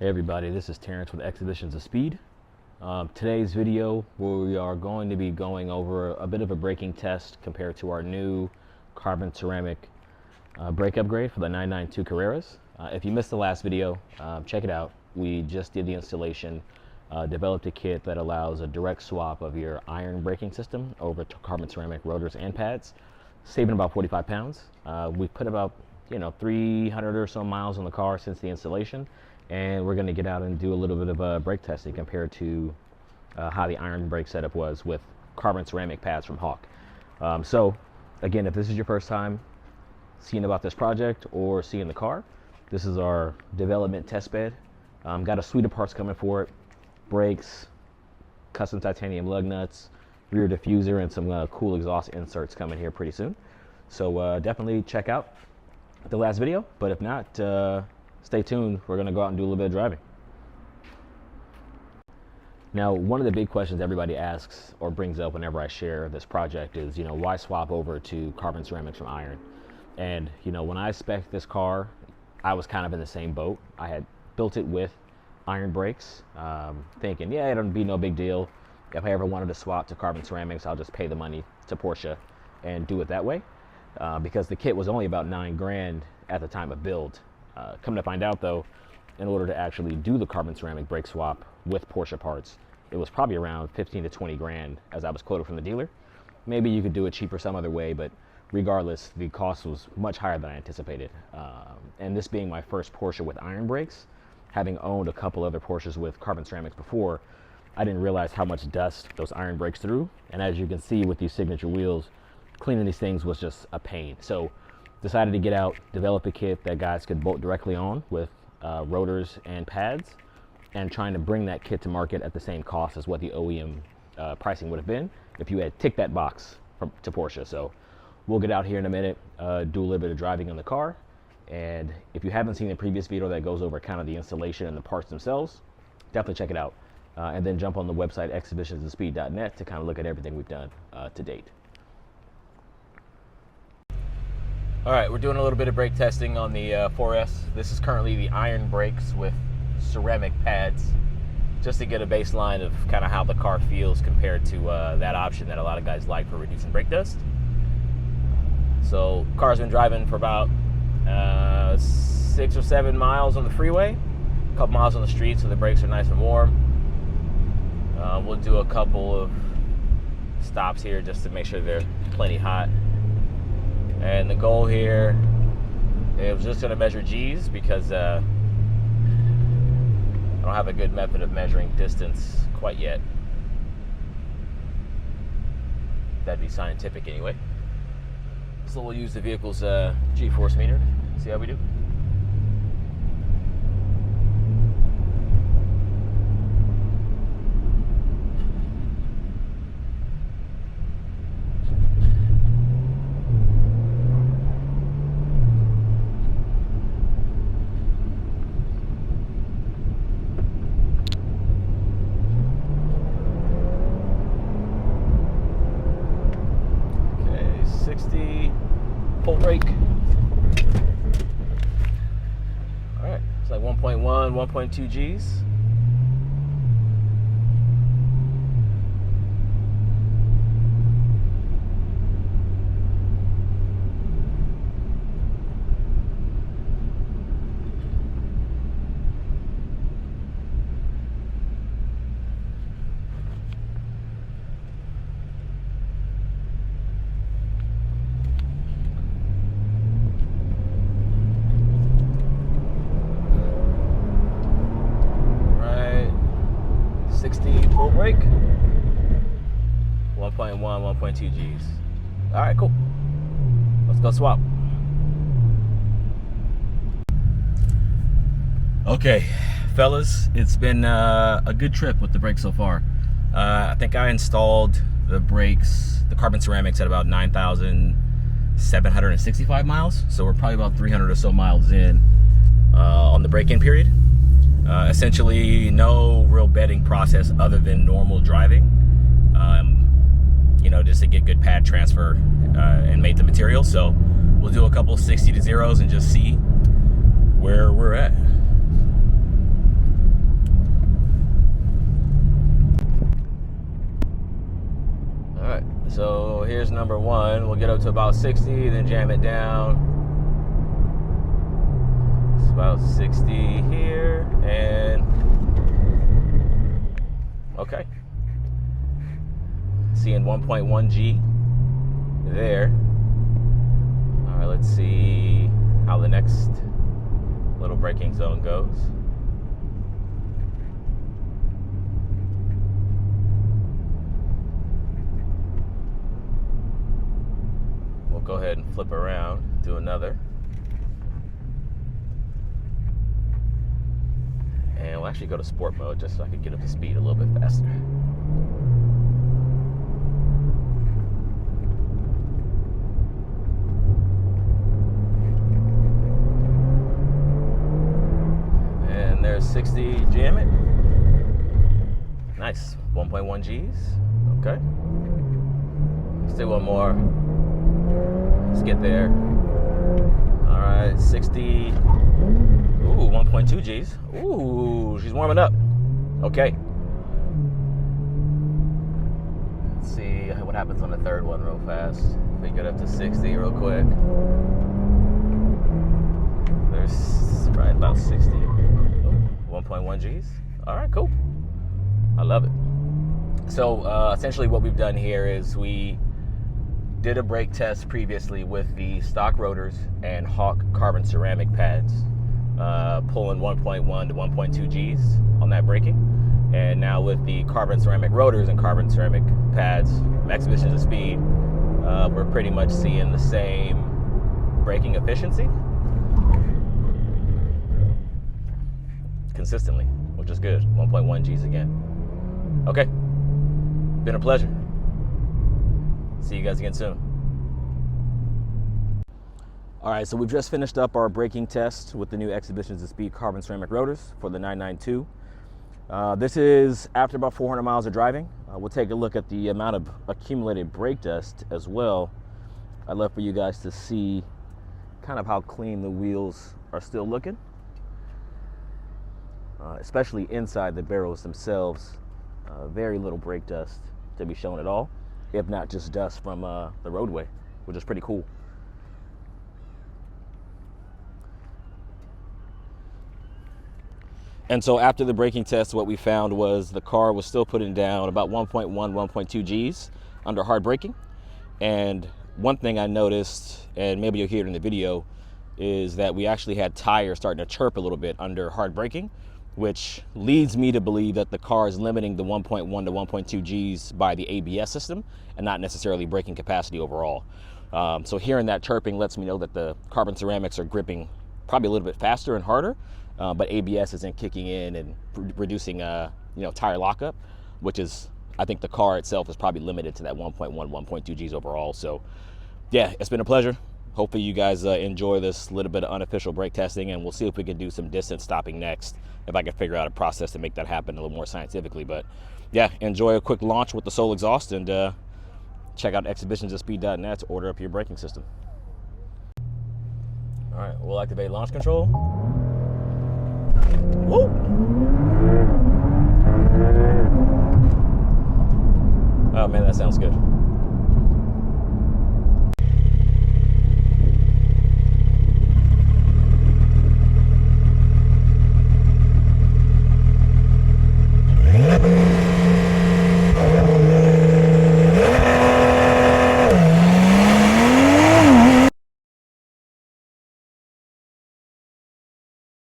Hey everybody, this is Terrence with Exhibitions of Speed. Today's video, we are going to be going over a bit of a braking test compared to our new carbon ceramic brake upgrade for the 992 Carreras. If you missed the last video, check it out. We just did the installation, developed a kit that allows a direct swap of your iron braking system over to carbon ceramic rotors and pads, saving about 45 pounds. We put about 300 or so miles on the car since the installation, and we're going to get out and do a little bit of brake testing compared to how the iron brake setup was with carbon ceramic pads from Hawk. So again, if this is your first time seeing about this project or seeing the car, this is our development test bed. Got a suite of parts coming for it: brakes, custom titanium lug nuts, rear diffuser, and some cool exhaust inserts coming here pretty soon. So definitely check out the last video, but if not, stay tuned. We're going to go out and do a little bit of driving. Now, one of the big questions everybody asks or brings up whenever I share this project is, why swap over to carbon ceramics from iron? And, when I spec'd this car, I was kind of in the same boat. I had built it with iron brakes, thinking, yeah, it'll be no big deal. If I ever wanted to swap to carbon ceramics, I'll just pay the money to Porsche and do it that way. Because the kit was only about $9 grand at the time of build. Come to find out though, in order to actually do the carbon ceramic brake swap with Porsche parts, it was probably around 15 to 20 grand as I was quoted from the dealer. Maybe you could do it cheaper some other way, but regardless, the cost was much higher than I anticipated. And this being my first Porsche with iron brakes, having owned a couple other Porsches with carbon ceramics before, I didn't realize how much dust those iron brakes threw. And as you can see with these signature wheels, cleaning these things was just a pain. So decided to get out, develop a kit that guys could bolt directly on with rotors and pads, and trying to bring that kit to market at the same cost as what the OEM pricing would have been if you had ticked that box to Porsche. So we'll get out here in a minute, do a little bit of driving in the car, and if you haven't seen the previous video that goes over kind of the installation and the parts themselves, definitely check it out, and then jump on the website exhibitionsofspeed.net to kind of look at everything we've done to date. All right, we're doing a little bit of brake testing on the 4S. This is currently the iron brakes with ceramic pads, just to get a baseline of kind of how the car feels compared to that option that a lot of guys like for reducing brake dust. So car's been driving for about 6 or 7 miles on the freeway, a couple miles on the street, so the brakes are nice and warm. We'll do a couple of stops here just to make sure they're plenty hot. And the goal here, it was just going to measure G's because I don't have a good method of measuring distance quite yet. That'd be scientific anyway. So we'll use the vehicle's G-force meter, see how we do. Full brake. All right, it's like 1.1, 1.2 G's. Full brake, 1.1, 1.2 G's. All right, cool. Let's go swap. Okay, fellas, it's been a good trip with the brakes so far. I think I installed the brakes, the carbon ceramics, at about 9,765 miles. So we're probably about 300 or so miles in on the break-in period. Essentially no real bedding process other than normal driving, just to get good pad transfer and mate the material. So we'll do a couple 60 to zeros and just see where we're at. number one. We'll get up to about 60, then jam it down. It's about 60 here, and okay. Seeing 1.1 G there. All right, let's see how the next little braking zone goes. We'll go ahead and flip around, do another. And we'll actually go to sport mode just so I can get up to speed a little bit faster. And there's 60, jam it. Nice, 1.1 Gs, okay. Let's do one more. Let's get there. All right, 60. Ooh, 1.2 Gs. Ooh, she's warming up. Okay. Let's see what happens on the third one real fast. If we get up to 60 real quick. There's right about 60. Ooh, 1.1 Gs. All right, cool. I love it. So essentially what we've done here is we did a brake test previously with the stock rotors and Hawk carbon ceramic pads, pulling 1.1 to 1.2 Gs on that braking. And now with the carbon ceramic rotors and carbon ceramic pads, exhibitions of speed, we're pretty much seeing the same braking efficiency consistently, which is good. 1.1 Gs again. Okay, been a pleasure. See you guys again soon. All right, so we've just finished up our braking test with the new Exhibitions of Speed carbon ceramic rotors for the 992. This is after about 400 miles of driving. We'll take a look at the amount of accumulated brake dust as well. I'd love for you guys to see kind of how clean the wheels are still looking, especially inside the barrels themselves. Very little brake dust to be shown at all, if not just dust from the roadway, which is pretty cool. And so after the braking test, what we found was the car was still putting down about 1.1, 1.2 Gs under hard braking. And one thing I noticed, and maybe you'll hear it in the video, is that we actually had tires starting to chirp a little bit under hard braking, which leads me to believe that the car is limiting the 1.1 to 1.2 Gs by the ABS system and not necessarily braking capacity overall. So hearing that chirping lets me know that the carbon ceramics are gripping probably a little bit faster and harder, but ABS isn't kicking in and reducing tire lockup, which is, I think the car itself is probably limited to that 1.1, 1.2 Gs overall. So yeah, it's been a pleasure. Hopefully you guys enjoy this little bit of unofficial brake testing, and we'll see if we can do some distance stopping next, if I can figure out a process to make that happen a little more scientifically. But yeah, enjoy a quick launch with the Soul exhaust, and check out exhibitionsofspeed.net to order up your braking system. All right, we'll activate launch control. Woo! Oh man, that sounds good.